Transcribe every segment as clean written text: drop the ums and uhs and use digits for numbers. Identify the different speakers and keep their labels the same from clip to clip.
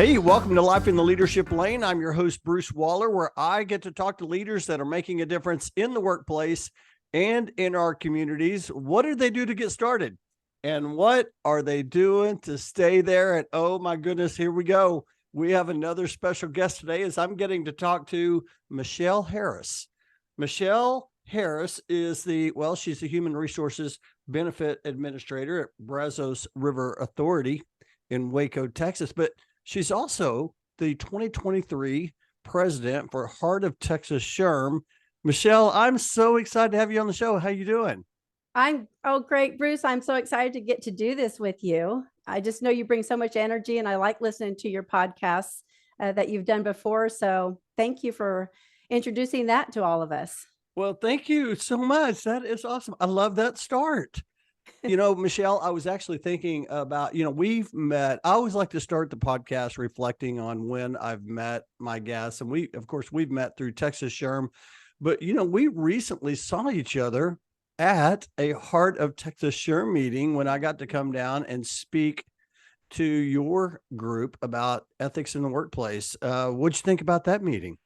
Speaker 1: Hey, welcome to Life in the Leadership Lane. I'm your host, Bruce Waller, where I get to talk to leaders that are making a difference in the workplace and in our communities. What did they do to get started? And what are they doing to stay there? And oh my goodness, here we go. We have another special guest today as I'm getting to talk to Michele Harris. Michele Harris is she's the Human Resources Benefit Administrator at Brazos River Authority in Waco, Texas. But she's also the 2023 president for Heart of Texas SHRM. Michele, I'm so excited to have you on the show. How you doing?
Speaker 2: Great, Bruce. I'm so excited to get to do this with you. I just know you bring so much energy, and I like listening to your podcasts that you've done before. So thank you for introducing that to all of us.
Speaker 1: Well, thank you so much. That is awesome. I love that start. Michele, I was actually thinking about, we've met. I always like to start the podcast reflecting on when I've met my guests. And we've met through Texas SHRM, but, we recently saw each other at a Heart of Texas SHRM meeting when I got to come down and speak to your group about ethics in the workplace. What'd you think about that meeting?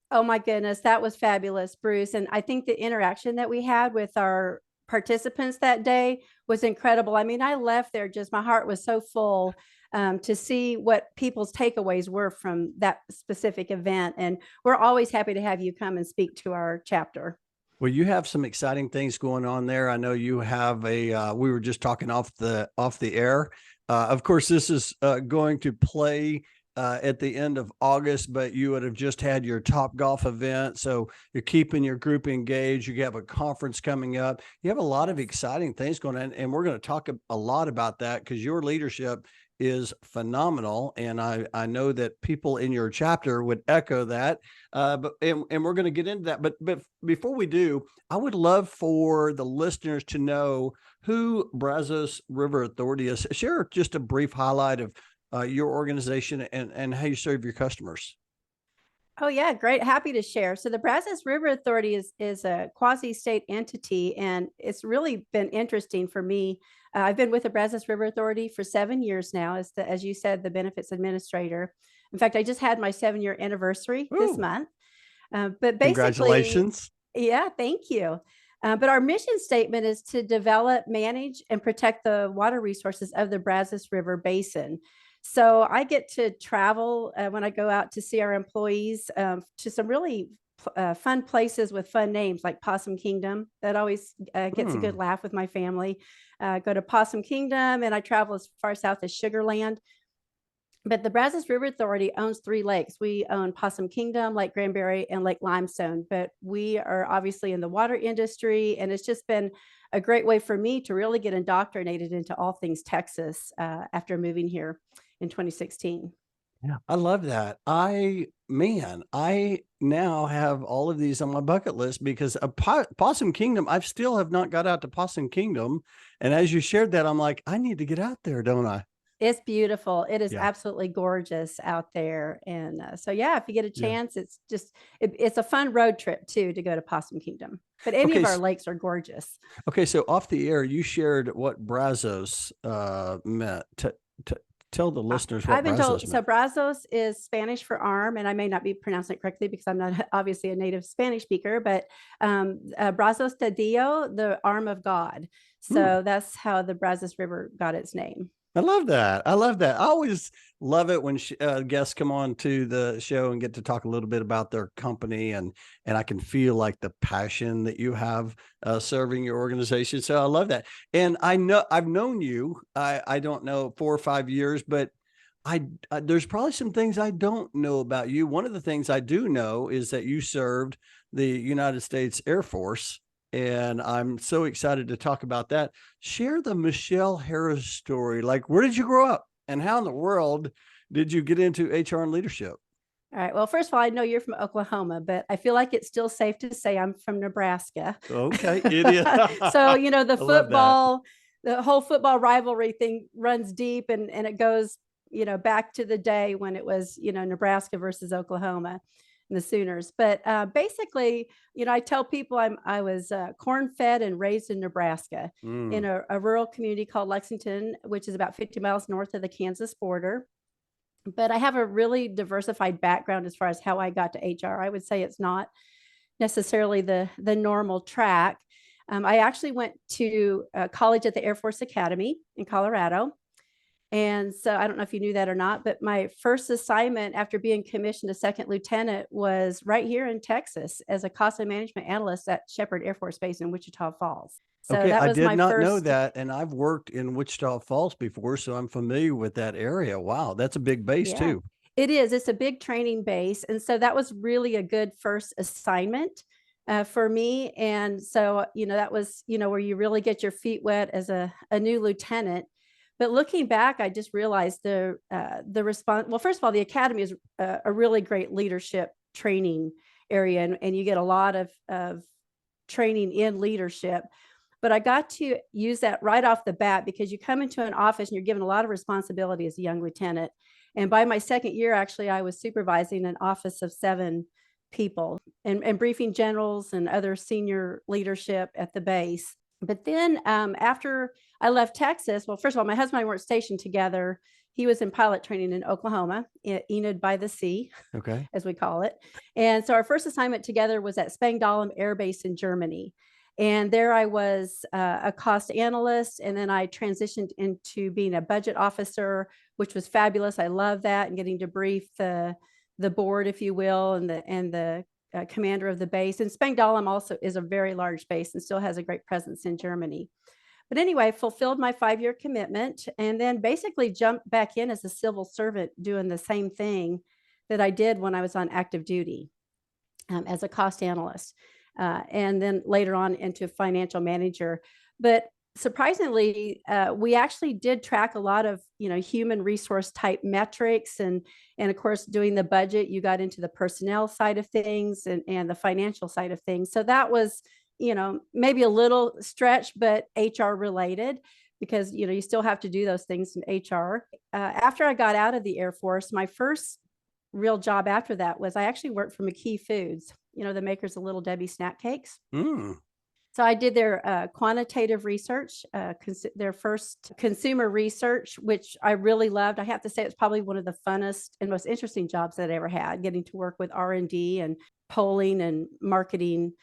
Speaker 2: Oh my goodness, that was fabulous, Bruce. And I think the interaction that we had with our participants that day was incredible. I mean, I left there my heart was so full to see what people's takeaways were from that specific event. And we're always happy to have you come and speak to our chapter.
Speaker 1: Well, you have some exciting things going on there. I know you have we were just talking off the air. Of course, this is going to play at the end of August, but you would have just had your Top Golf event. So you're keeping your group engaged. You have a conference coming up. You have a lot of exciting things going on, and we're going to talk a lot about that because your leadership is phenomenal. And I know that people in your chapter would echo that. But we're going to get into that. But before we do, I would love for the listeners to know who Brazos River Authority is. Share just a brief highlight of your organization and how you serve your customers.
Speaker 2: Oh yeah, great. Happy to share. So the Brazos River Authority is a quasi-state entity, and it's really been interesting for me. I've been with the Brazos River Authority for 7 years now, as you said, the benefits administrator. In fact, I just had my 7-year anniversary this month. But basically,
Speaker 1: congratulations.
Speaker 2: Yeah, thank you. But our mission statement is to develop, manage, and protect the water resources of the Brazos River Basin. So I get to travel when I go out to see our employees to some really fun places with fun names like Possum Kingdom. That always gets a good laugh with my family. Go to Possum Kingdom, and I travel as far south as Sugar Land. But the Brazos River Authority owns 3 lakes. We own Possum Kingdom, Lake Granbury, and Lake Limestone. But we are obviously in the water industry, and it's just been a great way for me to really get indoctrinated into all things Texas after moving here in 2016.
Speaker 1: Yeah, I love that. I now have all of these on my bucket list because Possum Kingdom, I still have not got out to Possum Kingdom. And as you shared that, I'm like, I need to get out there, don't I?
Speaker 2: It's beautiful. It is absolutely gorgeous out there. And so, yeah, if you get a chance, it's a fun road trip too, to go to Possum Kingdom. But any of our lakes are gorgeous.
Speaker 1: Okay. So off the air, you shared what Brazos meant. Tell the listeners what Brazos meant.
Speaker 2: So Brazos is Spanish for arm, and I may not be pronouncing it correctly because I'm not obviously a native Spanish speaker, but Brazos de Dio, the arm of God. So that's how the Brazos River got its name.
Speaker 1: I love that. I love that. I always love it when guests come on to the show and get to talk a little bit about their company, and I can feel like the passion that you have serving your organization. So I love that. And I know I've known you, I don't know, 4 or 5 years, but I there's probably some things I don't know about you. One of the things I do know is that you served the United States Air Force. And I'm so excited to talk about that. Share the Michele Harris story. Like, where did you grow up and how in the world did you get into HR and leadership?
Speaker 2: All right. Well, first of all, I know you're from Oklahoma, but I feel like it's still safe to say I'm from Nebraska.
Speaker 1: Okay. Idiot.
Speaker 2: So, the whole football rivalry thing runs deep, and it goes, back to the day when it was, Nebraska versus Oklahoma. The Sooners. But basically, I tell people I was corn-fed and raised in Nebraska in a rural community called Lexington, which is about 50 miles north of the Kansas border. but I have a really diversified background as far as how I got to HR. I would say it's not necessarily the normal track. I actually went to college at the Air Force Academy in Colorado. And so I don't know if you knew that or not, but my first assignment after being commissioned a second lieutenant was right here in Texas as a cost and management analyst at Shepherd Air Force Base in Wichita Falls. So
Speaker 1: Okay,
Speaker 2: that
Speaker 1: I
Speaker 2: was
Speaker 1: did
Speaker 2: my
Speaker 1: not know
Speaker 2: first.
Speaker 1: that, and I've worked in Wichita Falls before, so I'm familiar with that area. Wow, that's a big base
Speaker 2: Yeah,
Speaker 1: too.
Speaker 2: it is. It's a big training base. And so that was really a good first assignment for me. And so, that was, where you really get your feet wet as a new lieutenant. But looking back, I just realized the response. Well, first of all, the academy is a really great leadership training area, and you get a lot of training in leadership. But I got to use that right off the bat because you come into an office and you're given a lot of responsibility as a young lieutenant. And by my second year, actually, I was supervising an office of 7 people and briefing generals and other senior leadership at the base. But then after I left Texas, well, first of all, my husband and I weren't stationed together. He was in pilot training in Oklahoma, Enid by the Sea,
Speaker 1: Okay.
Speaker 2: as we call it. And so our first assignment together was at Spangdahlem Air Base in Germany. And there I was a cost analyst, and then I transitioned into being a budget officer, which was fabulous. I love that, and getting to brief the board, if you will, and the commander of the base. And Spangdahlem also is a very large base and still has a great presence in Germany. But anyway, fulfilled my 5-year commitment, and then basically jumped back in as a civil servant, doing the same thing that I did when I was on active duty as a cost analyst. And then later on into financial manager. But surprisingly, we actually did track a lot of human resource type metrics, and of course doing the budget, you got into the personnel side of things and the financial side of things. So that was maybe a little stretch, but HR related, because you still have to do those things in HR. After I got out of the Air Force, my first real job after that was I actually worked for McKee Foods, the makers of Little Debbie snack cakes.
Speaker 1: Mm.
Speaker 2: So I did their quantitative research, their first consumer research, which I really loved. I have to say it's probably one of the funnest and most interesting jobs that I ever had, getting to work with R&D and polling and marketing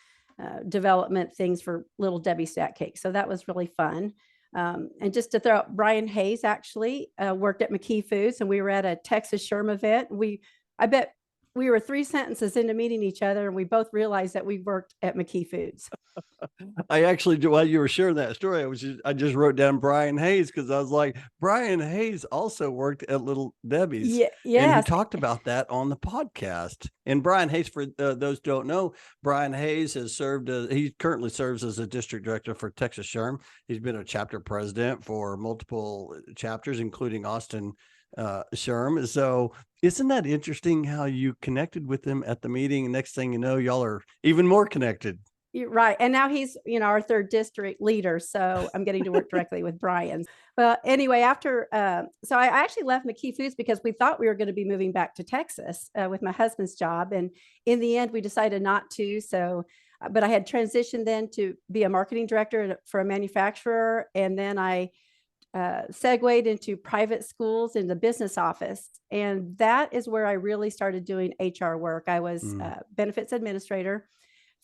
Speaker 2: development things for Little Debbie snack cakes. So that was really fun. And just to throw out, Brian Hayes actually worked at McKee Foods, and we were at a Texas SHRM event. I bet we were 3 sentences into meeting each other, and we both realized that we worked at McKee Foods.
Speaker 1: I actually, while you were sharing that story, I just wrote down Brian Hayes because I was like, Brian Hayes also worked at Little Debbie's.
Speaker 2: Yeah,
Speaker 1: And he
Speaker 2: yes.
Speaker 1: talked about that on the podcast. And Brian Hayes, for those who don't know, Brian Hayes has he currently serves as a district director for Texas SHRM. He's been a chapter president for multiple chapters, including Austin SHRM. So isn't that interesting how you connected with him at the meeting? And next thing you know, y'all are even more connected.
Speaker 2: You're right. And now he's, our 3rd district leader. So I'm getting to work directly with Brian. Well, anyway, so I actually left McKee Foods because we thought we were going to be moving back to Texas with my husband's job. And in the end, we decided not to. So, but I had transitioned then to be a marketing director for a manufacturer. And then I segued into private schools in the business office. And that is where I really started doing HR work. I was benefits administrator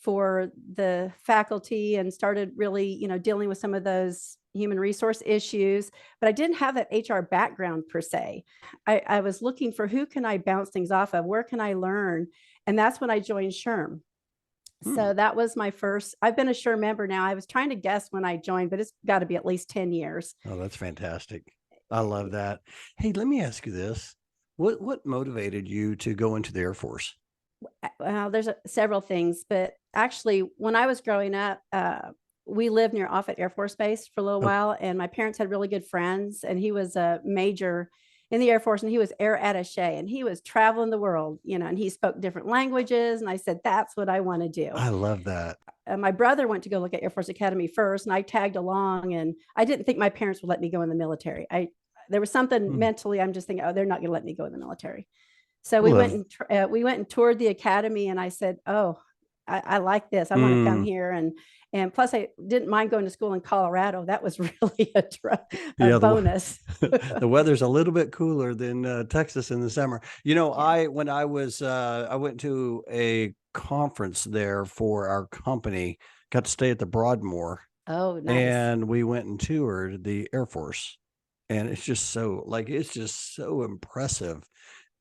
Speaker 2: for the faculty and started really, dealing with some of those human resource issues, but I didn't have that HR background per se. I was looking for who can I bounce things off of? Where can I learn? And that's when I joined SHRM. So that was my first. I've been a SHRM member now. I was trying to guess when I joined, but it's got to be at least 10 years.
Speaker 1: Oh, that's fantastic. I love that. Hey, let me ask you this. What motivated you to go into the Air Force?
Speaker 2: Well, there's several things, but actually when I was growing up, we lived near Offutt Air Force Base for a little while, and my parents had really good friends, and he was a major in the Air Force, and he was air attaché, and he was traveling the world, and he spoke different languages. And I said, that's what I want to do.
Speaker 1: I love that.
Speaker 2: My brother went to go look at Air Force Academy first, and I tagged along, and I didn't think my parents would let me go in the military. There was something mentally, I'm just thinking, oh, they're not going to let me go in the military. So we went and toured the academy, and I said, oh, I like this. I want to come
Speaker 1: Mm,
Speaker 2: here. And plus I didn't mind going to school in Colorado. That was really a
Speaker 1: yeah,
Speaker 2: bonus.
Speaker 1: the weather's a little bit cooler than Texas in the summer.
Speaker 2: Yeah.
Speaker 1: When I was I went to a conference there for our company, got to stay at the Broadmoor,
Speaker 2: Oh, nice.
Speaker 1: and we went and toured the Air Force, and it's just so impressive.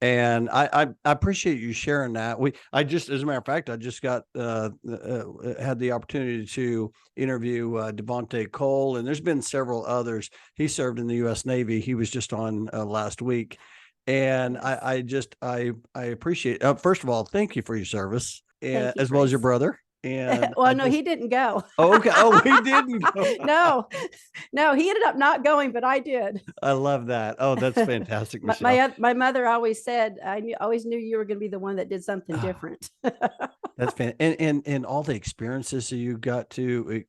Speaker 1: And I appreciate you sharing that. I just, as a matter of fact, I just got had the opportunity to interview Devontae Cole, and there's been several others. He served in the U.S. Navy. He was just on last week, and
Speaker 2: Yes.
Speaker 1: I appreciate. First of all, thank you for your service, and
Speaker 2: Thank you,
Speaker 1: as well as your
Speaker 2: Grace.
Speaker 1: brother. And I
Speaker 2: Well, no,
Speaker 1: just
Speaker 2: he didn't go.
Speaker 1: oh, okay. Oh, he didn't go.
Speaker 2: No, no, he ended up not going, but I did.
Speaker 1: I love that. Oh, that's fantastic,
Speaker 2: my,
Speaker 1: Michelle.
Speaker 2: my my mother always said always knew you were going to be the one that did something
Speaker 1: Ah,
Speaker 2: different.
Speaker 1: that's and all the experiences that you got to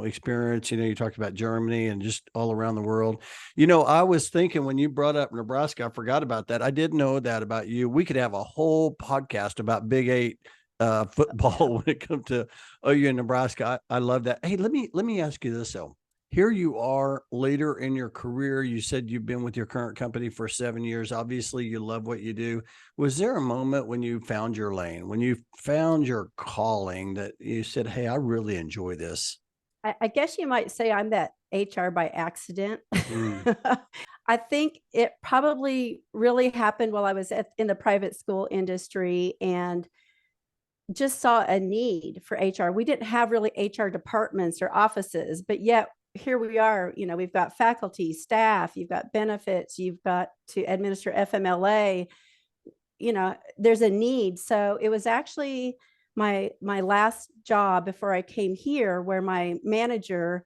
Speaker 1: experience. You talked about Germany and just all around the world. I was thinking when you brought up Nebraska, I forgot about that. I did know that about you. We could have a whole podcast about Big Eight
Speaker 2: Yeah.
Speaker 1: football when it comes to OU and Nebraska. I love that. Hey, let me ask you this though. Here you are later in your career. You said you've been with your current company for 7 years. Obviously, you love what you do. Was there a moment when you found your lane, when you found your calling that you said, "Hey, I really enjoy this"?
Speaker 2: I guess you might say I'm that HR by accident.
Speaker 1: Mm,
Speaker 2: I think it probably really happened while I was in the private school industry and just saw a need for HR. We didn't have really HR departments or offices, but yet here we are. We've got faculty, staff, you've got benefits, you've got to administer FMLA. There's a need. So it was actually my last job before I came here, where my manager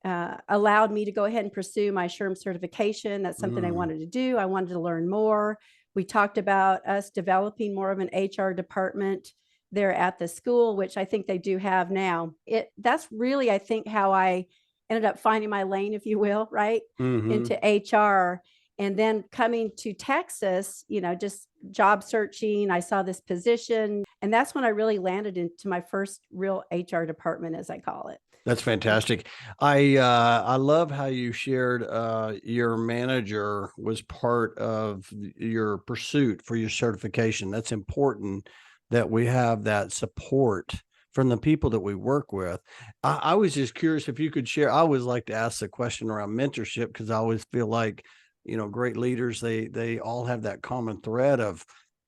Speaker 2: allowed me to go ahead and pursue my SHRM certification. That's something I
Speaker 1: mm,
Speaker 2: wanted to do. I wanted to learn more. We talked about us developing more of an HR department there at the school, which I think they do have now. That's really, I think, how I ended up finding my lane, if you will, right,
Speaker 1: mm-hmm.
Speaker 2: into HR. And then coming to Texas, just job searching, I saw this position, and that's when I really landed into my first real HR department, as I call it.
Speaker 1: That's fantastic. I love how you shared your manager was part of your pursuit for your certification. That's important that we have that support from the people that we work with. I was just curious if you could share. I always like to ask the question around mentorship because I always feel like, great leaders, they all have that common thread of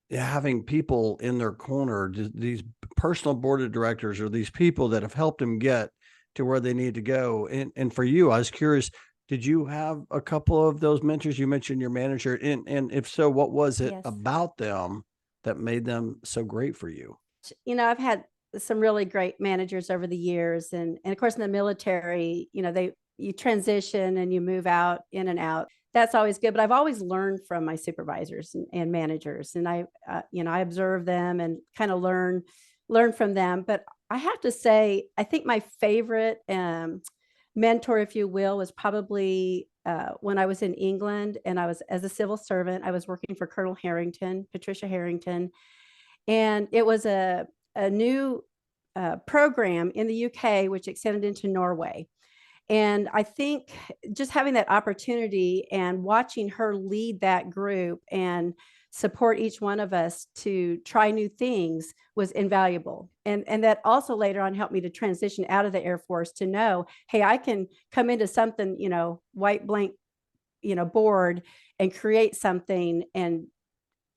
Speaker 1: having people in their corner, these personal board of directors or these people that have helped them get to where they need to go. And for you, I was curious, did you have a couple of those mentors? You mentioned your manager, and if so, what was it
Speaker 2: Yes.
Speaker 1: about them that made them so great for you?
Speaker 2: I've had some really great managers over the years. And of course, in the military, you transition and you move out in and out. That's always good. But I've always learned from my supervisors and managers. And I observe them and kind of learn from them. But I have to say, I think my favorite mentor, if you will, was probably when I was in England and I was as a civil servant. I was working for Colonel Harrington, Patricia Harrington, and it was a new program in the UK, which extended into Norway. And I think just having that opportunity and watching her lead that group and support each one of us to try new things was invaluable. And that also later on helped me to transition out of the Air Force to know, hey, I can come into something, white blank, board and create something and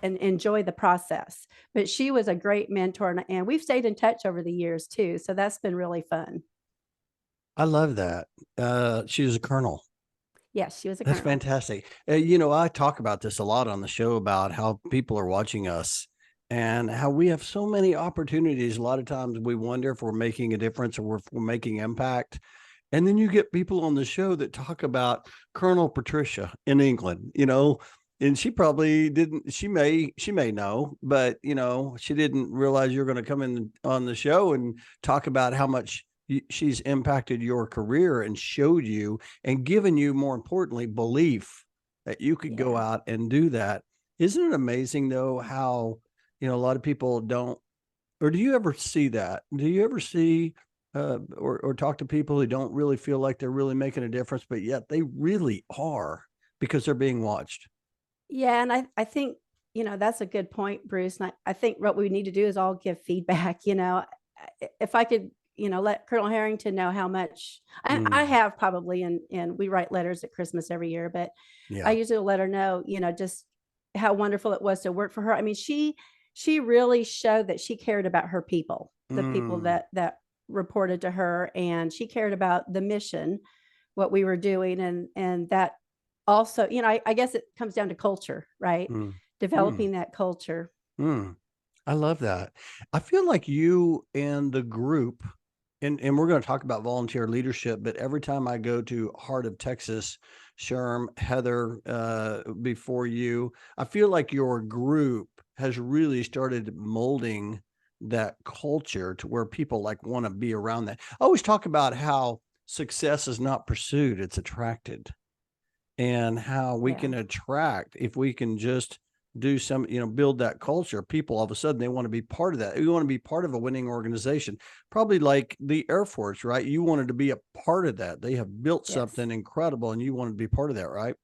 Speaker 2: enjoy the process. But she was a great mentor, and we've stayed in touch over the years too. So that's been really fun.
Speaker 1: I love that. She was a colonel.
Speaker 2: Yes, she was a
Speaker 1: That's
Speaker 2: colonel.
Speaker 1: fantastic. I talk about this a lot on the show about how people are watching us and how we have so many opportunities. A lot of times we wonder if we're making a difference or if we're making impact. And then you get people on the show that talk about Colonel Patricia in England, and she probably didn't, she may know, but she didn't realize you're going to come in on the show and talk about how much she's impacted your career and showed you and given you, more importantly, belief that you could go
Speaker 2: Yeah.
Speaker 1: out and do that. Isn't it amazing though, how, a lot of people don't Or do you ever see that? Do you ever see or talk to people who don't really feel like they're really making a difference, but yet they really are because they're being watched?
Speaker 2: Yeah, and I think, that's a good point, Bruce. And I think what we need to do is all give feedback. If I could, let Colonel Harrington know how much I
Speaker 1: Mm,
Speaker 2: have probably, and we write letters at Christmas every year, but I
Speaker 1: yeah.
Speaker 2: usually let her know, just how wonderful it was to work for her. I mean, she really showed that she cared about her people, the people
Speaker 1: Mm,
Speaker 2: that reported to her, and she cared about the mission, what we were doing, and that also, I guess it comes down to culture, right?
Speaker 1: mm, mm,
Speaker 2: Developing that culture.
Speaker 1: mm. I love that. I feel like you and the group, and we're going to talk about volunteer leadership, but every time I go to Heart of Texas, Sherm, Heather, before you, I feel like your group has really started molding that culture to where people like want to be around that. I always talk about how success is not pursued, it's attracted, and how we
Speaker 2: Yeah.
Speaker 1: can attract if we can just do some, build that culture. People all of a sudden they want to be part of that. You want to be part of a winning organization, probably like the Air Force, right? You wanted to be a part of that. They have built
Speaker 2: Yes.
Speaker 1: something incredible and you wanted to be part of that, right?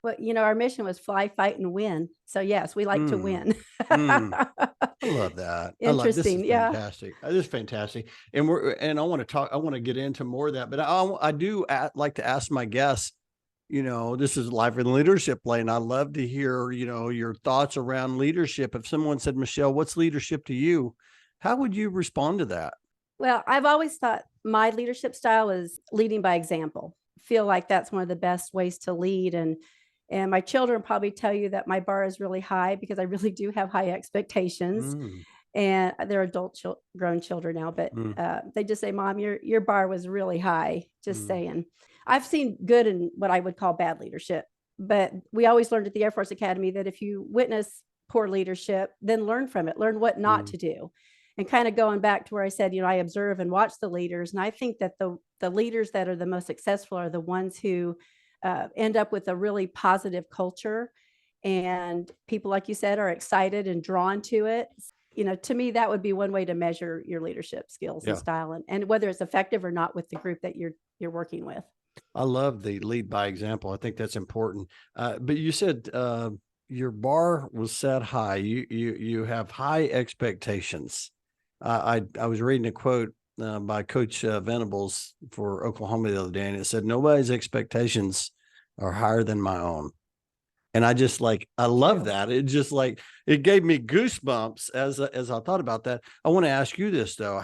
Speaker 2: Well, our mission was fly, fight, and win. So yes, we like to
Speaker 1: Mm,
Speaker 2: win.
Speaker 1: mm. I love that. I love this is
Speaker 2: Interesting. Yeah.
Speaker 1: fantastic. This is fantastic. And I want to talk, I want to get into more of that, but I do like to ask my guests, this is Life in Leadership Lane. I love to hear, your thoughts around leadership. If someone said, Michelle, what's leadership to you? How would you respond to that?
Speaker 2: Well, I've always thought my leadership style is leading by example. Feel like that's one of the best ways to lead, and my children probably tell you that my bar is really high because I really do have high expectations.
Speaker 1: Mm,
Speaker 2: And they're grown children now, but
Speaker 1: mm,
Speaker 2: they just say, "Mom, your bar was really high." Just
Speaker 1: mm,
Speaker 2: saying. I've seen good and what I would call bad leadership, but we always learned at the Air Force Academy that if you witness poor leadership, then learn from it, learn what not
Speaker 1: mm,
Speaker 2: to do. And kind of going back to where I said, I observe and watch the leaders, and I think that the leaders that are the most successful are the ones who end up with a really positive culture, and people, like you said, are excited and drawn to it. To me, that would be one way to measure your leadership skills and
Speaker 1: yeah.
Speaker 2: style, and whether it's effective or not with the group that you're working with.
Speaker 1: I love the lead by example. I think that's important. But you said your bar was set high. You have high expectations. I was reading a quote by Coach Venables for Oklahoma the other day, and it said, "Nobody's expectations are higher than my own." And I just like I love
Speaker 2: True.
Speaker 1: that. It just like it gave me goosebumps as I thought about that. I want to ask you this though: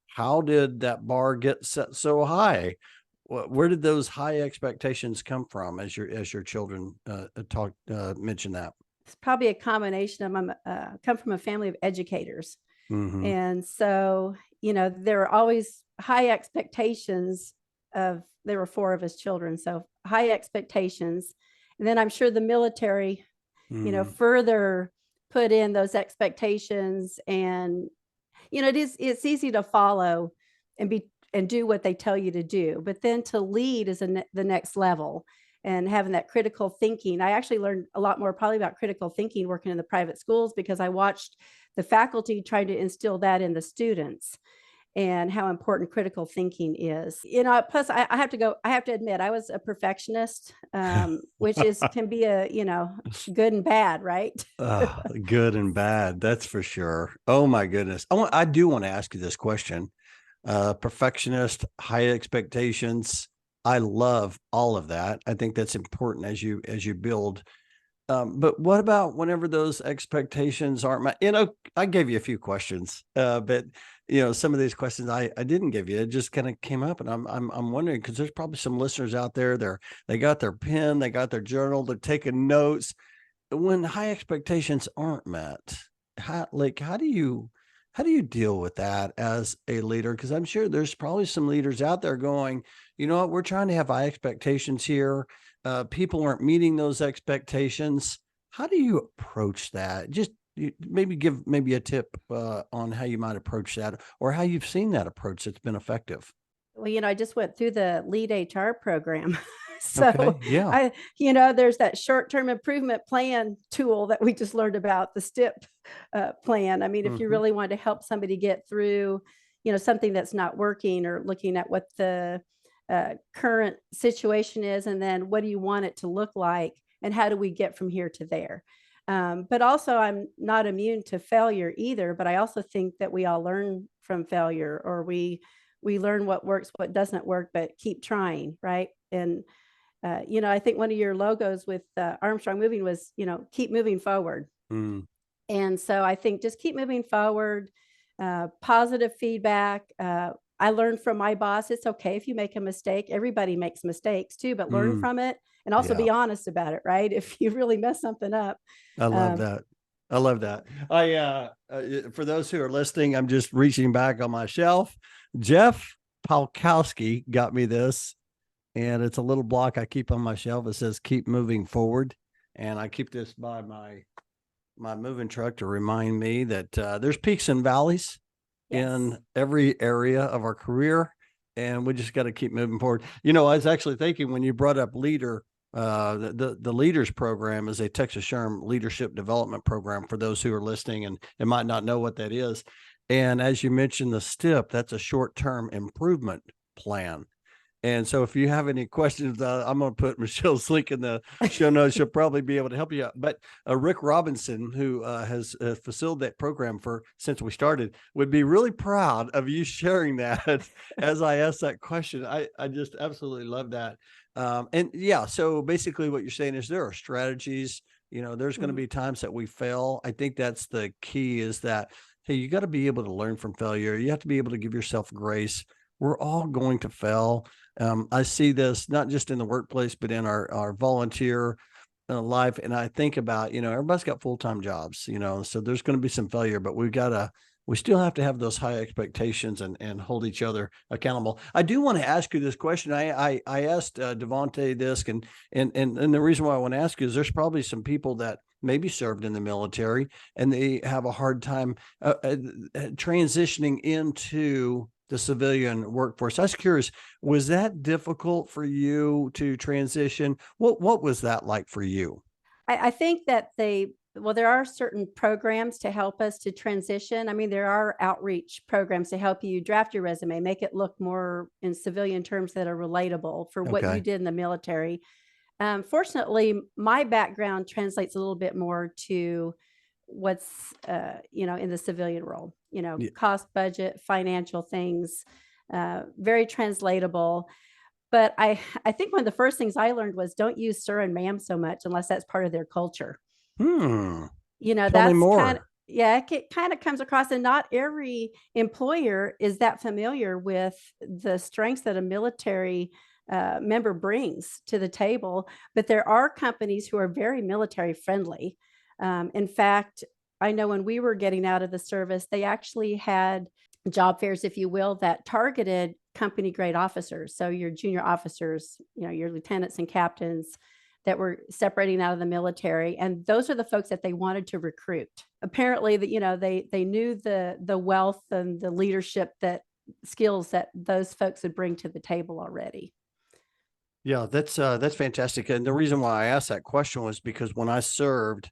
Speaker 1: how did that bar get set so high? Where did those high expectations come from as your children talk mention that?
Speaker 2: It's probably a combination of come from a family of educators,
Speaker 1: Mm-hmm.
Speaker 2: and so there were always high expectations of. There were four of his children, so high expectations, and then I'm sure the military,
Speaker 1: Mm-hmm.
Speaker 2: further put in those expectations, and it's easy to follow and do what they tell you to do, but then to lead is the next level, and having that critical thinking. I actually learned a lot more probably about critical thinking working in the private schools because I watched the faculty trying to instill that in the students, and how important critical thinking is. Plus I have to admit I was a perfectionist, which is can be a, good and bad, right?
Speaker 1: Good and bad, that's for sure. Oh my goodness, I do want to ask you this question. Perfectionist, high expectations. I love all of that. I think that's important as you build. But what about whenever those expectations aren't met? I gave you a few questions, but some of these questions I didn't give you. It just kind of came up, and I'm wondering because there's probably some listeners out there. They got their pen, they got their journal, they're taking notes. When high expectations aren't met, how do you deal with that as a leader? Because I'm sure there's probably some leaders out there going, you know what, we're trying to have high expectations here. People aren't meeting those expectations. How do you approach that? Just maybe give maybe a tip on how you might approach that, or how you've seen that approach that's been effective.
Speaker 2: Well, I just went through the lead HR program. So
Speaker 1: Okay. Yeah.
Speaker 2: there's that short-term improvement plan tool that we just learned about, the STIP plan. I mean, if you
Speaker 1: Mhm.
Speaker 2: really want to help somebody get through, something that's not working, or looking at what the current situation is, and then what do you want it to look like, and how do we get from here to there. But also, I'm not immune to failure either, but I also think that we all learn from failure, or we learn what works, what doesn't work, but keep trying, right? And I think one of your logos with Armstrong Moving was, keep moving forward.
Speaker 1: Mm.
Speaker 2: And so I think just keep moving forward, positive feedback. I learned from my boss, it's okay if you make a mistake. Everybody makes mistakes too, but learn
Speaker 1: Mm.
Speaker 2: from it, and also
Speaker 1: Yeah.
Speaker 2: be honest about it, right? If you really mess something up.
Speaker 1: I love
Speaker 2: Um,
Speaker 1: that. I love that. For those who are listening, I'm just reaching back on my shelf. Jeff Palkowski got me this, and it's a little block I keep on my shelf. It says "Keep moving forward," and I keep this by my moving truck to remind me that there's peaks and valleys
Speaker 2: yes.
Speaker 1: in every area of our career, and we just got to keep moving forward. I was actually thinking when you brought up leader, the leaders program is a Texas SHRM leadership development program for those who are listening and might not know what that is. And as you mentioned, the STIP, that's a short-term improvement plan. And so if you have any questions, I'm going to put Michelle's link in the show notes. She'll probably be able to help you out. But Rick Robinson, who has facilitated that program since we started, would be really proud of you sharing that as I asked that question. I just absolutely love that. And yeah, so basically what you're saying is there are strategies, there's going to
Speaker 2: Mhm.
Speaker 1: be times that we fail. I think that's the key, is that, hey, you got to be able to learn from failure. You have to be able to give yourself grace. We're all going to fail. I see this not just in the workplace, but in our volunteer life. And I think about, everybody's got full-time jobs, so there's going to be some failure, but we still have to have those high expectations and hold each other accountable. I do want to ask you this question. I asked Devontae this, and the reason why I want to ask you is there's probably some people that maybe served in the military and they have a hard time transitioning into the civilian workforce. I was curious, was that difficult for you to transition? What was that like for you?
Speaker 2: I think that there are certain programs to help us to transition. I mean, there are outreach programs to help you draft your resume, make it look more in civilian terms that are relatable for what you
Speaker 1: Okay.
Speaker 2: did in the military. Fortunately, my background translates a little bit more to what's in the civilian role.
Speaker 1: Yeah.
Speaker 2: Cost, budget, financial things, very translatable. But I think one of the first things I learned was don't use sir and ma'am so much unless that's part of their culture.
Speaker 1: Hmm. Tell me
Speaker 2: That's kind of,
Speaker 1: more.
Speaker 2: yeah, it kind of comes across, and not every employer is that familiar with the strengths that a military member brings to the table. But there are companies who are very military friendly. In fact, I know when we were getting out of the service, they actually had job fairs, if you will, that targeted company grade officers. So your junior officers, your lieutenants and captains that were separating out of the military, and those are the folks that they wanted to recruit. Apparently, that they knew the wealth and the leadership that skills that those folks would bring to the table already.
Speaker 1: Yeah, that's fantastic. And the reason why I asked that question was because when I served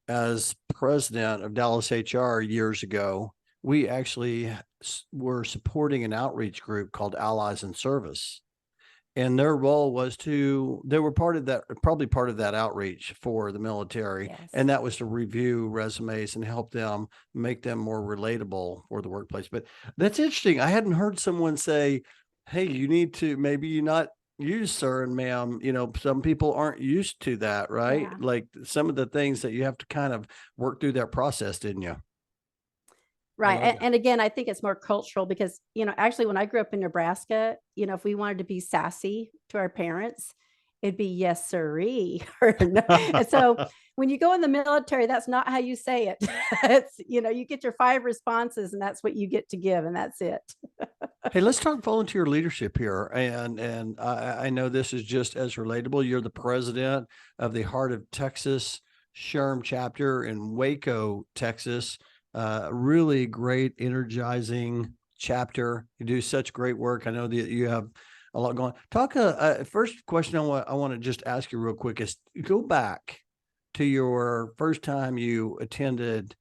Speaker 1: as president of Dallas HR years ago, we actually were supporting an outreach group called Allies in Service. And their role was they were part of that, probably part of that outreach for the military.
Speaker 2: Yes.
Speaker 1: And that was to review resumes and help them make them more relatable for the workplace. But that's interesting. I hadn't heard someone say, hey, you need to maybe you not use sir and ma'am. Some people aren't used to that, right?
Speaker 2: Yeah.
Speaker 1: Like some of the things that you have to kind of work through that process, didn't you? I
Speaker 2: Right.
Speaker 1: love
Speaker 2: And,
Speaker 1: that.
Speaker 2: and again, I think it's more cultural because, actually, when I grew up in Nebraska, if we wanted to be sassy to our parents, it'd be yes, sirree. Or no. And so when you go in the military, that's not how you say it. You get your 5 responses, and that's what you get to give, and that's it.
Speaker 1: Hey, let's talk volunteer leadership here. And I know this is just as relatable. You're the president of the Heart of Texas SHRM chapter in Waco, Texas. Really great, energizing chapter. You do such great work. I know that you have a lot going. Talk. First question I want to just ask you real quick is go back to your first time you attended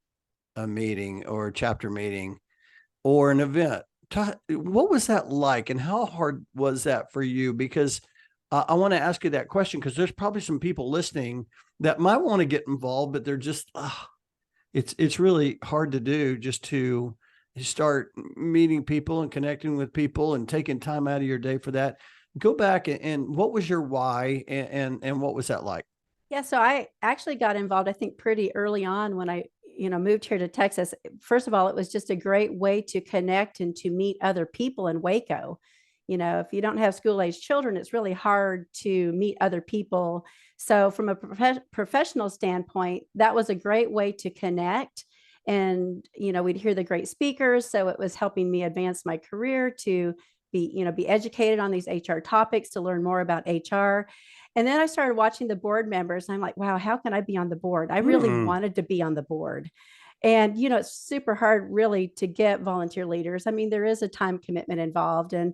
Speaker 1: a meeting or a chapter meeting or an event. What was that like, and how hard was that for you? Because I want to ask you that question because there's probably some people listening that might want to get involved, but they're just, it's really hard to do, just to start meeting people and connecting with people and taking time out of your day for that. Go back and what was your why, and what was that like?
Speaker 2: Yeah, so I actually got involved, I think, pretty early on when I, moved here to Texas. First of all, it was just a great way to connect and to meet other people in Waco. If you don't have school-age children, it's really hard to meet other people. So from a professional standpoint, that was a great way to connect. And, we'd hear the great speakers. So it was helping me advance my career to be educated on these HR topics, to learn more about HR. And then I started watching the board members, and I'm like, wow, how can I be on the board? I really wanted to be on the board. And, it's super hard really to get volunteer leaders. I mean, there is a time commitment involved, and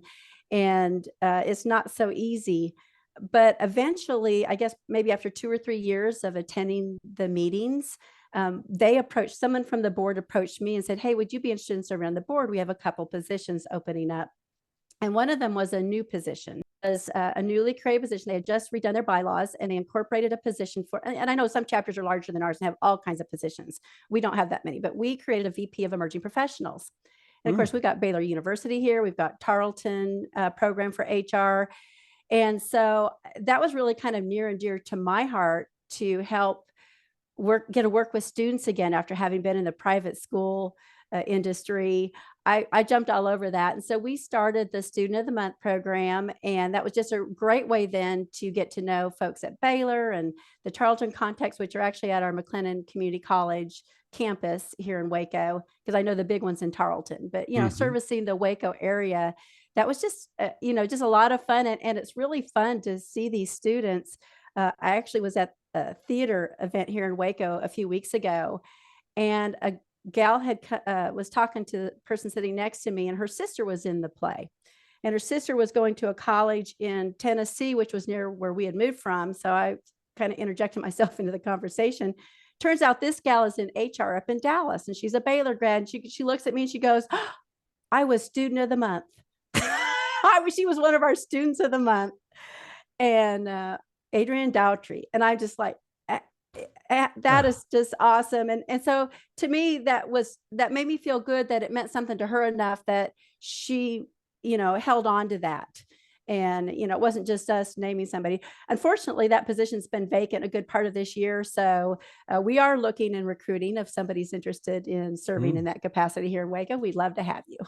Speaker 2: it's not so easy. But eventually, I guess maybe after 2 or 3 years of attending the meetings, someone from the board approached me and said, hey, would you be interested in serving on the board? We have a couple positions opening up. And one of them was a new position, was a newly created position. They had just redone their bylaws, and they incorporated a position for, and I know some chapters are larger than ours and have all kinds of positions. We don't have that many, but we created a VP of Emerging Professionals. And of course, we've got Baylor University here. We've got Tarleton program for HR. And so that was really kind of near and dear to my heart, to help get to work with students again after having been in the private school industry. I jumped all over that. And so we started the Student of the Month program. And that was just a great way then to get to know folks at Baylor and the Tarleton contacts, which are actually at our McLennan Community College campus here in Waco, because I know the big one's in Tarleton. But, servicing the Waco area, that was just, just a lot of fun. And it's really fun to see these students. I actually was at a theater event here in Waco a few weeks ago, and a gal was talking to the person sitting next to me, and her sister was in the play, and her sister was going to a college in Tennessee, which was near where we had moved from. So I kind of interjected myself into the conversation. Turns out this gal is in HR up in Dallas, and she's a Baylor grad. She looks at me and she goes, oh, I was student of the month. She was one of our students of the month. And Adrienne Dowtry. And I'm just like, that is just awesome. And so to me, that made me feel good, that it meant something to her enough that she, held on to that. And, it wasn't just us naming somebody. Unfortunately, that position's been vacant a good part of this year. So we are looking and recruiting. If somebody's interested in serving in that capacity here in Waco, we'd love to have you.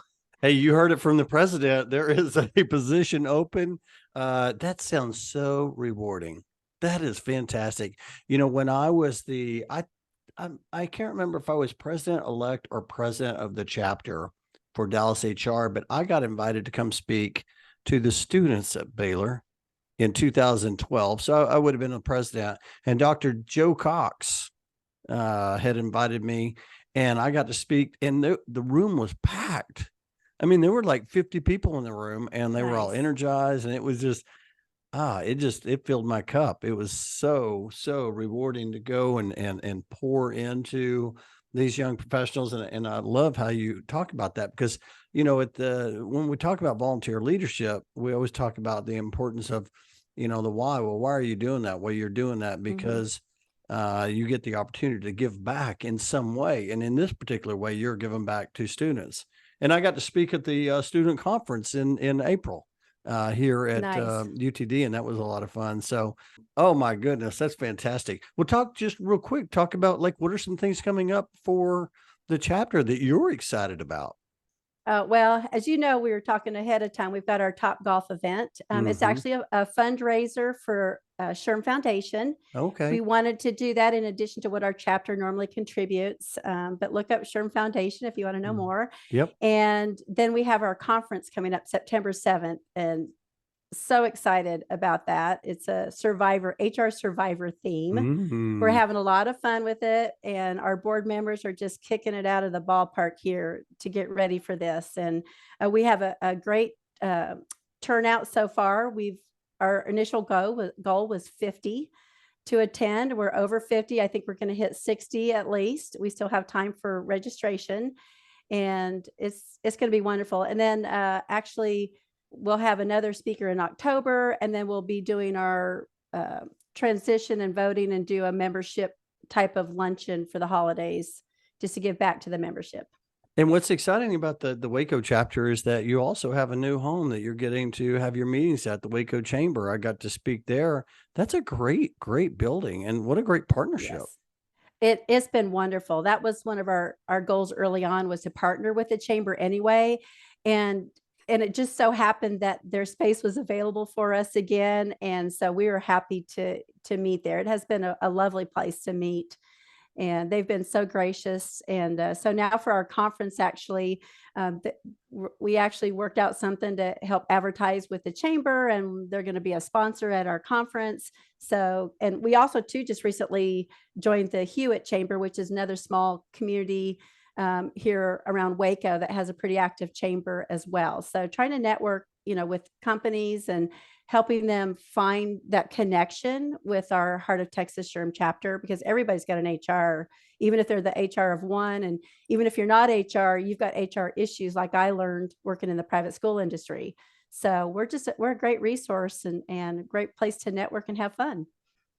Speaker 1: Hey, you heard it from the president. There is a position open. That sounds so rewarding. That is fantastic. When I was I can't remember if I was president-elect or president of the chapter for Dallas HR, but I got invited to come speak to the students at Baylor in 2012. So I would have been a president, and Dr. Joe Cox had invited me, and I got to speak, and the room was packed. I mean, there were like 50 people in the room, and they were all energized, and it was just, it filled my cup. It was so rewarding to go and pour into these young professionals. And I love how you talk about that, because, when we talk about volunteer leadership, we always talk about the importance of, the why. Well, why are you doing that? Well, you're doing that because you get the opportunity to give back in some way. And in this particular way, you're giving back to students. And I got to speak at the student conference in April here at UTD, and that was a lot of fun. So, oh my goodness, that's fantastic. We'll talk just real quick, talk about what are some things coming up for the chapter that you're excited about?
Speaker 2: Well, as you know, we were talking ahead of time. We've got our Top Golf event. It's actually a fundraiser for SHRM Foundation.
Speaker 1: Okay.
Speaker 2: We wanted to do that in addition to what our chapter normally contributes. But look up SHRM Foundation if you want to know more.
Speaker 1: Yep.
Speaker 2: And then we have our conference coming up September 7th. And so excited about that. It's a HR survivor theme. We're having a lot of fun with it, and our board members are just kicking it out of the ballpark here to get ready for this. And we have a great turnout so far. Our initial goal was 50 to attend. We're over 50. I think we're going to hit 60 at least. We still have time for registration, and it's going to be wonderful. And then actually we'll have another speaker in October, and then we'll be doing our transition and voting and do a membership type of luncheon for the holidays just to give back to the membership.
Speaker 1: And what's exciting about the Waco chapter is that you also have a new home that you're getting to have your meetings at, the Waco Chamber. I got to speak there. That's a great, great building, and what a great partnership.
Speaker 2: Yes. It's been wonderful. That was one of our goals early on, was to partner with the chamber anyway. And it just so happened that their space was available for us again. And so we were happy to meet there. It has been a lovely place to meet, and they've been so gracious. And so now for our conference, actually, we actually worked out something to help advertise with the chamber, and they're going to be a sponsor at our conference. So, and we also too just recently joined the Hewitt Chamber, which is another small community here around Waco that has a pretty active chamber as well. So trying to network, with companies and helping them find that connection with our Heart of Texas SHRM chapter, because everybody's got an HR, even if they're the HR of one. And even if you're not HR, you've got HR issues, like I learned working in the private school industry. So we're a great resource and a great place to network and have fun.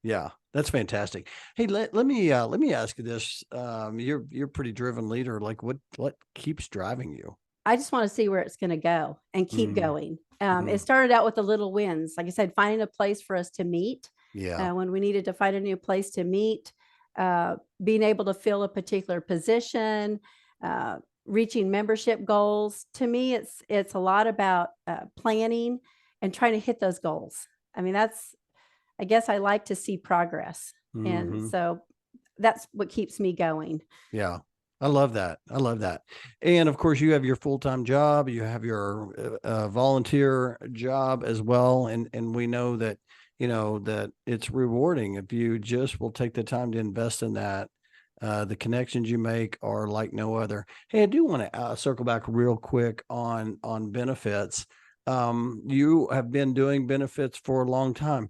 Speaker 1: Yeah, that's fantastic. Hey, let me ask you this. You're a pretty driven leader. Like what keeps driving you?
Speaker 2: I just want to see where it's going to go and keep going.
Speaker 1: Mm-hmm.
Speaker 2: It started out with the little wins. Like I said, finding a place for us to meet.
Speaker 1: Yeah.
Speaker 2: When we needed to find a new place to meet, being able to fill a particular position, reaching membership goals. To me, it's a lot about planning and trying to hit those goals. I mean, I guess I like to see progress.
Speaker 1: Mm-hmm.
Speaker 2: And so that's what keeps me going.
Speaker 1: Yeah. I love that. I love that. And of course you have your full-time job, you have your volunteer job as well. And we know that, that it's rewarding if you just will take the time to invest in that. The connections you make are like no other. Hey, I do want to circle back real quick on benefits. You have been doing benefits for a long time.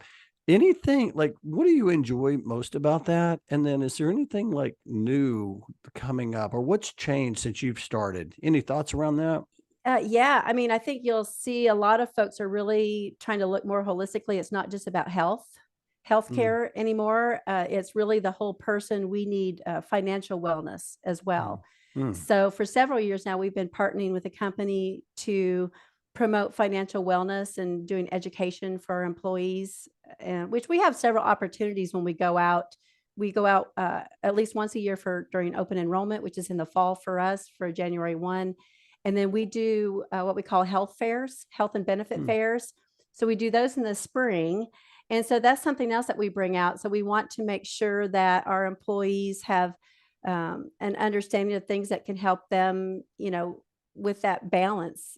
Speaker 1: Anything like, what do you enjoy most about that? And then is there anything like new coming up, or what's changed since you've started? Any thoughts around that?
Speaker 2: Yeah, I mean, I think you'll see a lot of folks are really trying to look more holistically. It's not just about healthcare anymore. It's really the whole person. We need financial wellness as well. So for several years now, we've been partnering with a company to promote financial wellness and doing education for our employees, which we have several opportunities when we go out. We go out at least once a year during open enrollment, which is in the fall for us for January 1. And then we do what we call health fairs, health and benefit fairs. So we do those in the spring. And so that's something else that we bring out. So we want to make sure that our employees have an understanding of things that can help them, with that balance,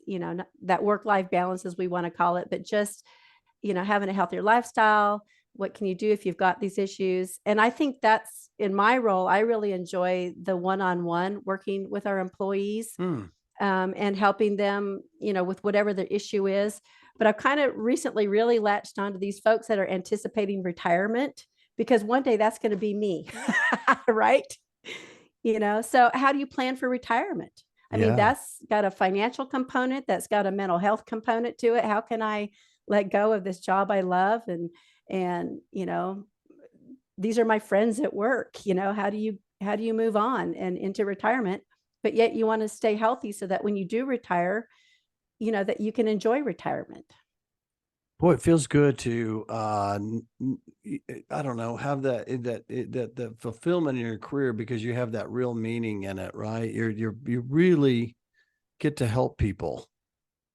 Speaker 2: that work-life balance, as we want to call it, but just, having a healthier lifestyle. What can you do if you've got these issues? And I think that's in my role. I really enjoy the one-on-one working with our employees and helping them, with whatever the issue is. But I've kind of recently really latched onto these folks that are anticipating retirement, because one day that's going to be me, right? So how do you plan for retirement? I mean, that's got a financial component, that's got a mental health component to it. How can I let go of this job I love? And these are my friends at work. How do you move on and into retirement, but yet you want to stay healthy so that when you do retire, that you can enjoy retirement.
Speaker 1: Boy, it feels good to, I don't know, have that fulfillment in your career, because you have that real meaning in it, right? You really get to help people.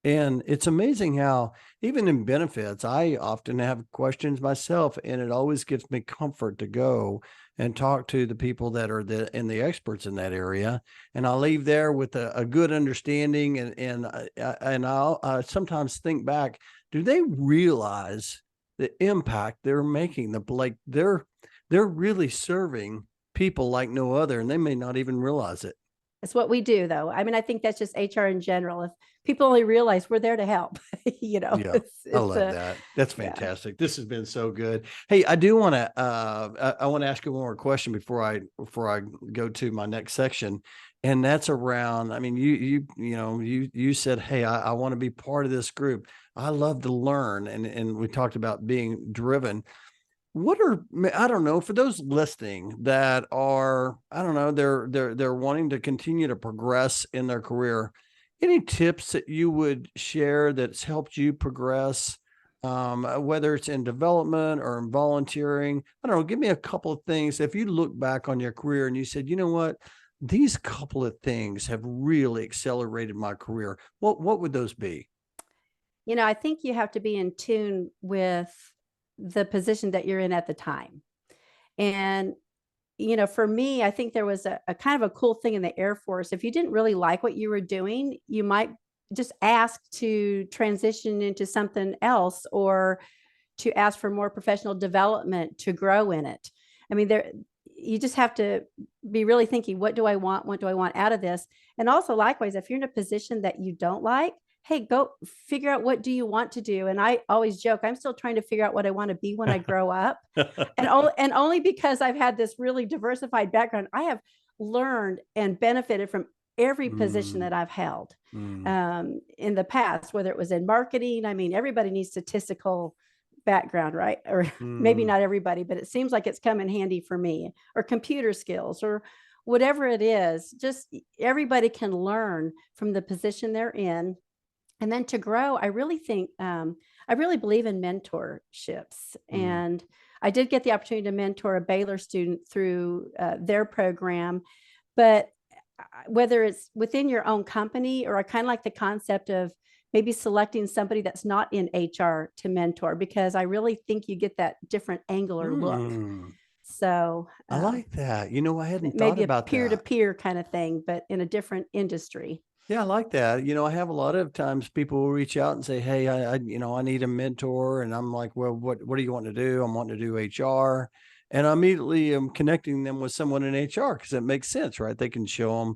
Speaker 1: And it's amazing how even in benefits, I often have questions myself, and it always gives me comfort to go and talk to the people that are the experts in that area. And I'll leave there with a good understanding. And I'll sometimes think back, do they realize the impact they're making? They're really serving people like no other, and they may not even realize it.
Speaker 2: That's what we do, though. I mean, I think that's just HR in general. If people only realize we're there to help,
Speaker 1: Yeah, I
Speaker 2: it's
Speaker 1: love that. That's
Speaker 2: yeah.
Speaker 1: fantastic. This has been so good. Hey, I do want to I want to ask you one more question before I go to my next section. And that's around, I mean, you said, hey, I want to be part of this group. I love to learn. And we talked about being driven. What are, I don't know, for those listening that are, I don't know, they're wanting to continue to progress in their career, any tips that you would share that's helped you progress, whether it's in development or in volunteering? I don't know, give me a couple of things. If you look back on your career and you said, you know what, these couple of things have really accelerated my career, what would those be?
Speaker 2: I think you have to be in tune with the position that you're in at the time. And, for me, I think there was a kind of a cool thing in the Air Force. If you didn't really like what you were doing, you might just ask to transition into something else, or to ask for more professional development to grow in it. I mean, you just have to be really thinking, what do I want? What do I want out of this? And also, likewise, if you're in a position that you don't like, hey, go figure out, what do you want to do? And I always joke, I'm still trying to figure out what I want to be when I grow up. And only because I've had this really diversified background, I have learned and benefited from every position
Speaker 1: Mm,
Speaker 2: that I've held
Speaker 1: mm,
Speaker 2: in the past, whether it was in marketing. I mean, everybody needs statistical background, right? Or maybe
Speaker 1: mm,
Speaker 2: not everybody, but it seems like it's come in handy for me, or computer skills, or whatever it is. Just everybody can learn from the position they're in. And then to grow, I really think, I really believe in mentorships.
Speaker 1: mm.
Speaker 2: And I did get the opportunity to mentor a Baylor student through their program. But whether it's within your own company, or I kind of like the concept of maybe selecting somebody that's not in HR to mentor, because I really think you get that different angle or look.
Speaker 1: Mm.
Speaker 2: So
Speaker 1: I like that. I hadn't thought
Speaker 2: maybe a
Speaker 1: about
Speaker 2: peer to
Speaker 1: that.
Speaker 2: peer kind of thing, but in a different industry.
Speaker 1: Yeah, I like that. I have a lot of times people will reach out and say, "Hey, I need a mentor," and I'm like, "Well, what do you want to do?" I'm wanting to do HR, and I immediately am connecting them with someone in HR because it makes sense, right? They can show them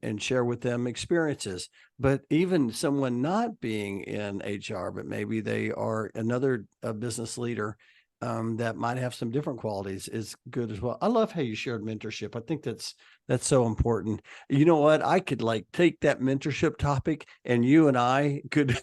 Speaker 1: and share with them experiences. But even someone not being in HR, but maybe they are another business leader, that might have some different qualities, is good as well. I love how you shared mentorship. I think that's so important. You know what? I could like take that mentorship topic and you and I could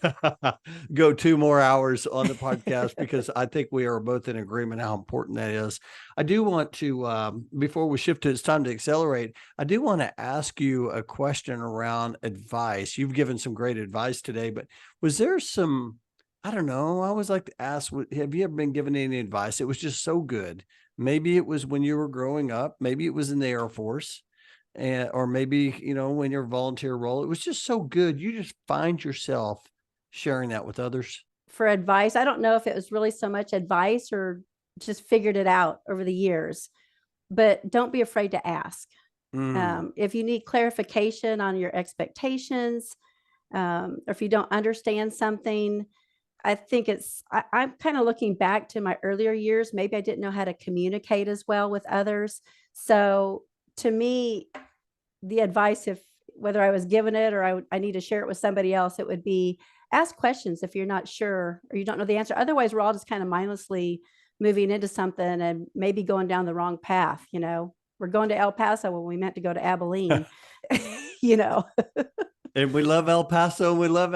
Speaker 1: go 2 more hours on the podcast, because I think we are both in agreement how important that is. I do want to, before we shift to it's time to accelerate, I do want to ask you a question around advice. You've given some great advice today, but was there some, I don't know, I always like to ask, have you ever been given any advice? It was just so good. Maybe it was when you were growing up, maybe it was in the Air Force, and or maybe, when your volunteer role, it was just so good. You just find yourself sharing that with others.
Speaker 2: For advice, I don't know if it was really so much advice, or just figured it out over the years, but don't be afraid to ask.
Speaker 1: Mm,
Speaker 2: If you need clarification on your expectations, or if you don't understand something, I think I'm kind of looking back to my earlier years. Maybe I didn't know how to communicate as well with others. So to me, the advice, if whether I was given it, or I need to share it with somebody else, it would be, ask questions if you're not sure or you don't know the answer. Otherwise, we're all just kind of mindlessly moving into something and maybe going down the wrong path. We're going to El Paso when we meant to go to Abilene. you know,
Speaker 1: and we love El Paso and we love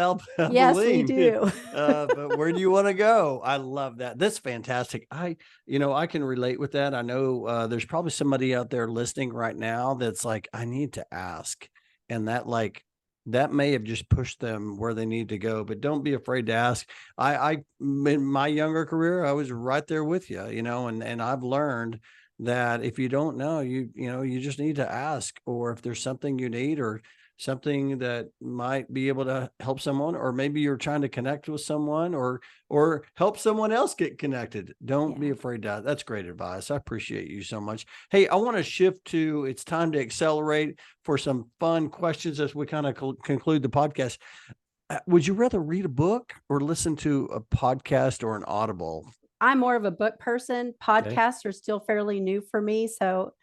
Speaker 2: yes, we
Speaker 1: Abilene.
Speaker 2: do.
Speaker 1: But where do you want to go? I love that. That's fantastic. I can relate with that. I know there's probably somebody out there listening right now that's like, I need to ask. And that may have just pushed them where they need to go, but don't be afraid to ask. In my younger career, I was right there with you, and I've learned that if you don't know, you just need to ask, or if there's something you need, or something that might be able to help someone, or maybe you're trying to connect with someone, or help someone else get connected. Don't be
Speaker 2: Yeah.
Speaker 1: afraid to. That's great advice. I appreciate you so much. Hey, I want to shift to it's time to accelerate for some fun questions as we kind of conclude the podcast. Would you rather read a book or listen to a podcast or an audible?
Speaker 2: I'm more of a book person.
Speaker 1: Okay.
Speaker 2: Podcasts are still fairly new for me. So,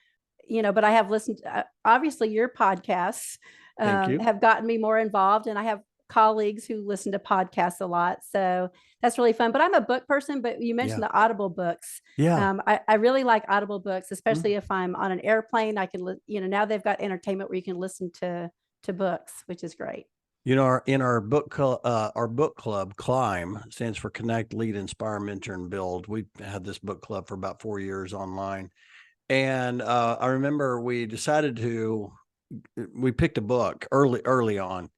Speaker 2: but I have listened, obviously your podcasts
Speaker 1: Thank you.
Speaker 2: have gotten me more involved, and I have colleagues who listen to podcasts a lot. So that's really fun. But I'm a book person, but you mentioned
Speaker 1: Yeah.
Speaker 2: the Audible books.
Speaker 1: Yeah.
Speaker 2: I really like Audible books,
Speaker 1: Mm.
Speaker 2: especially if I'm on an airplane. I can, now they've got entertainment where you can listen to books, which is great.
Speaker 1: In our book club, Climb stands for Connect, Lead, Inspire, Mentor, and Build. We've had this book club for about 4 years online. And I remember we picked a book early on.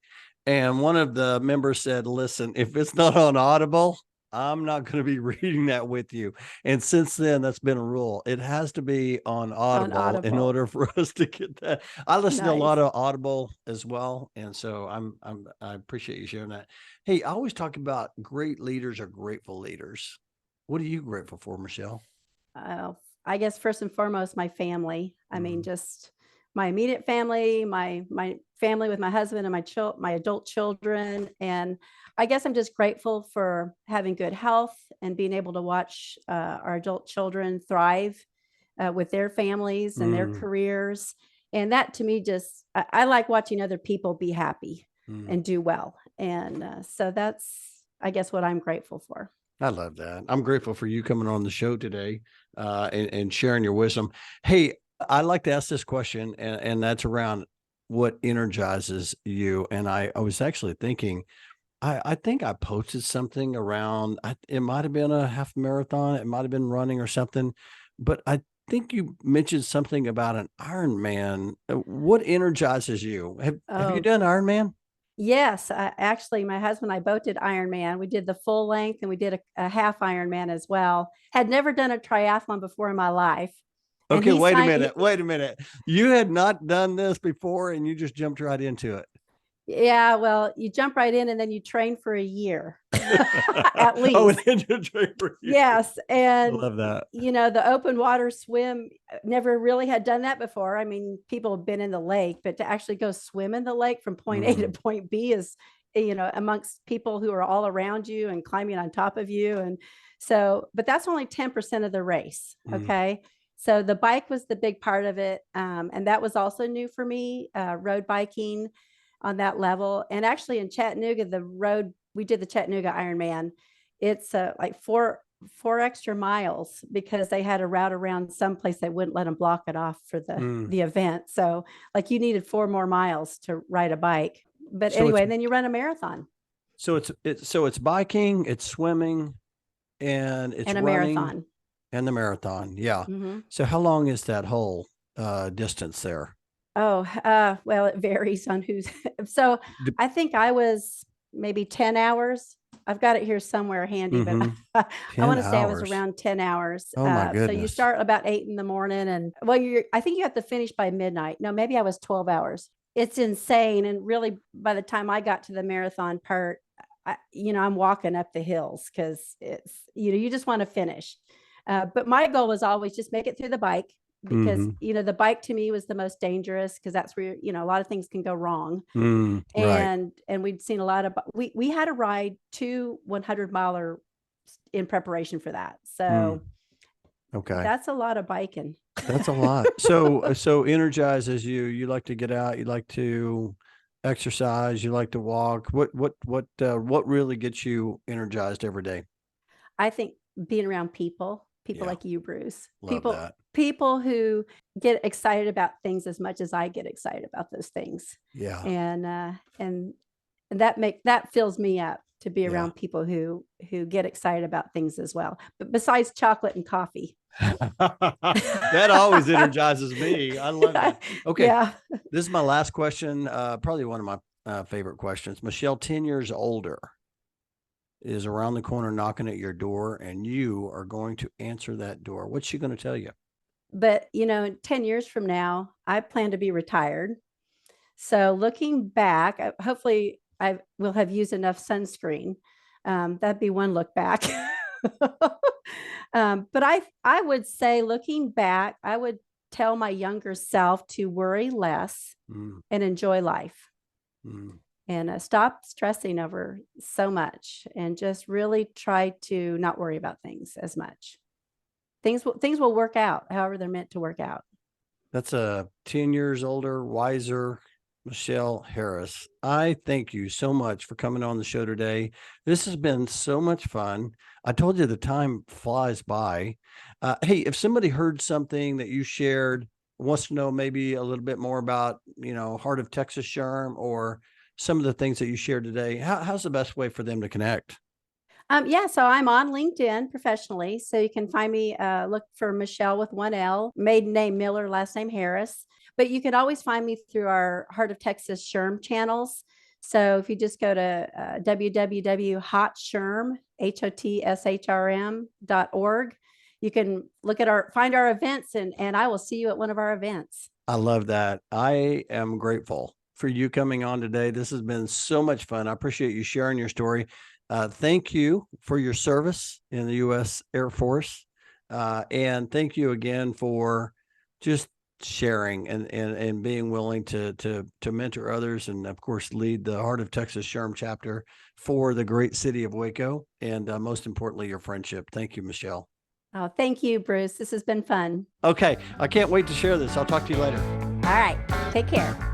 Speaker 1: And one of the members said, listen, if it's not on Audible, I'm not going to be reading that with you. And since then, that's been a rule. It has to be on Audible in
Speaker 2: Audible.
Speaker 1: order for us to get that. I listen to a lot
Speaker 2: Nice.
Speaker 1: of Audible as well. And so I appreciate you sharing that. Hey, I always talk about great leaders are grateful leaders. What are you grateful for, Michele?
Speaker 2: I guess first and foremost, my family. I mean, just my immediate family, my family with my husband and my adult children. And I guess I'm just grateful for having good health and being able to watch our adult children thrive with their families and their careers. And that to me, just I like watching other people be happy and do well. And so that's, I guess, what I'm grateful for.
Speaker 1: I love that. I'm grateful for you coming on the show today and sharing your wisdom. Hey, I like to ask this question, and that's around what energizes you. And I was actually thinking, I think I posted something around, it might have been a half marathon, it might have been running or something, but I think you mentioned something about an Ironman. What energizes you? Have you
Speaker 2: Oh,
Speaker 1: done Ironman?
Speaker 2: yes, actually, my husband and I both did Ironman. We did the full length and we did a half Ironman as well. Had never done a triathlon before in my life. And
Speaker 1: Okay,
Speaker 2: he
Speaker 1: wait a
Speaker 2: signed,
Speaker 1: minute. Wait a minute. You had not done this before and you just jumped right into it.
Speaker 2: yeah, well, you jump right in and then you train for a year at
Speaker 1: Oh, and
Speaker 2: least.
Speaker 1: then you train for you.
Speaker 2: Yes.
Speaker 1: I
Speaker 2: And,
Speaker 1: love that.
Speaker 2: the open water swim, never really had done that before. I mean, people have been in the lake, but to actually go swim in the lake from point A to point B is, amongst people who are all around you and climbing on top of you. And so, but that's only 10% of the race. Okay. So the bike was the big part of it. And that was also new for me, road biking on that level. And actually in Chattanooga, we did the Chattanooga Ironman. It's like four extra miles because they had a route around someplace they wouldn't let them block it off for the event. So like you needed 4 more miles to ride a bike. But
Speaker 1: So
Speaker 2: anyway, and then you run a marathon
Speaker 1: it's biking, it's swimming, and it's
Speaker 2: and a
Speaker 1: running
Speaker 2: marathon.
Speaker 1: and the marathon. Yeah.
Speaker 2: Mm-hmm.
Speaker 1: So how long is that whole distance there?
Speaker 2: Oh, well, it varies on who's. So I think I was maybe 10 hours. I've got it here somewhere handy, but I
Speaker 1: 10
Speaker 2: want to say I was
Speaker 1: hours.
Speaker 2: around 10 hours.
Speaker 1: Oh my
Speaker 2: So you
Speaker 1: goodness.
Speaker 2: start about 8 in the morning and well, I think you have to finish by midnight. No, maybe I was 12 hours. It's insane. And really by the time I got to the marathon part, I'm walking up the hills because it's, you just want to finish. But my goal was always just make it through the bike because, the bike to me was the most dangerous because that's where, a lot of things can go wrong.
Speaker 1: Right.
Speaker 2: And we'd seen a lot of, we had to ride 2 100-miler in preparation for that. So
Speaker 1: Okay.
Speaker 2: that's a lot of biking.
Speaker 1: That's a lot. So energizes you. You like to get out, you like to exercise, you like to walk. What really gets you energized every day?
Speaker 2: I think being around people
Speaker 1: Yeah.
Speaker 2: like you, Bruce,
Speaker 1: Love that.
Speaker 2: people who get excited about things as much as I get excited about those things.
Speaker 1: Yeah.
Speaker 2: And that fills me up to be
Speaker 1: Yeah.
Speaker 2: around people who get excited about things as well. But besides chocolate and coffee.
Speaker 1: That always energizes me. I love that. Okay.
Speaker 2: Yeah.
Speaker 1: This is my last question. Probably one of my favorite questions. Michele, 10 years older, is around the corner knocking at your door, and you are going to answer that door. What's she going to tell you?
Speaker 2: But 10 years from now, I plan to be retired. So looking back, hopefully I will have used enough sunscreen. That'd be one look back. But I would say looking back, I would tell my younger self to worry less and enjoy life. And stop stressing over so much and just really try to not worry about things as much. Things will work out however they're meant to work out.
Speaker 1: That's a 10 years older, wiser Michele Harris. I thank you so much for coming on the show today. This has been so much fun. I told you the time flies by. Hey, if somebody heard something that you shared, wants to know maybe a little bit more about, Heart of Texas SHRM or some of the things that you shared today, how's the best way for them to connect?
Speaker 2: Yeah, so I'm on LinkedIn professionally. So you can find me, look for Michele with one L, maiden name Miller, last name Harris. But you can always find me through our Heart of Texas SHRM channels. So if you just go to www.HOTSHRM, HOTSHRM.org, you can look at find our events, and I will see you at one of our events.
Speaker 1: I love that. I am grateful for you coming on today. This has been so much fun. I appreciate you sharing your story. Thank you for your service in the U.S. Air Force. And thank you again for just sharing and being willing to mentor others. And of course, lead the Heart of Texas SHRM chapter for the great city of Waco. And most importantly, your friendship. Thank you, Michele.
Speaker 2: Oh, thank you, Bruce. This has been fun.
Speaker 1: Okay. I can't wait to share this. I'll talk to you later.
Speaker 2: All right. Take care.